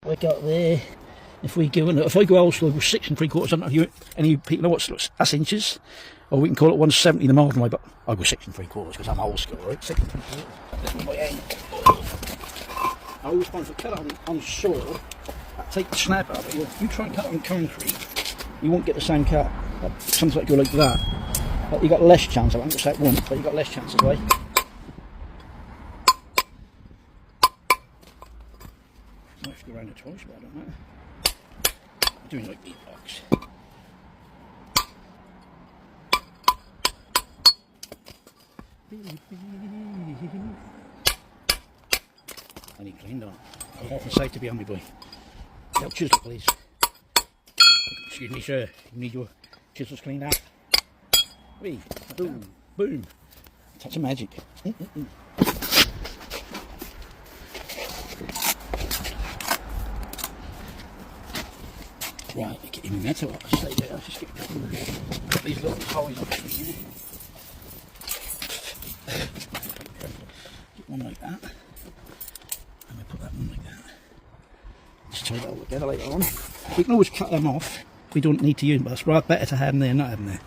We got there. If I go old school with 6 3/4, I don't know if any people know what that's inches, or we can call it 170 the modern way, but I go 6 3/4 because I'm old school, right? 6 3/4. This is my end. I always find if you cut on soil, take the snap out of it. If you try and cut on concrete, you won't get the same cut. Something like go like that. But you got less chance. I won't say it once, but you got less chances, right? I might have to go around it twice, but I don't know. I'm doing like beatbox. I need cleaned on. I often say to be on me boy. Help chisel, please. Excuse me, sir. You need your chisels cleaned out. Wee, boom, boom. Touch of magic. Right, getting metal. I'll stay there. I'll just get these little holes off here. Get one like that. And I put that one like that. Just tie that all together later on. We can always cut them off. We don't need to use them, but it's better to have them there than not have them there.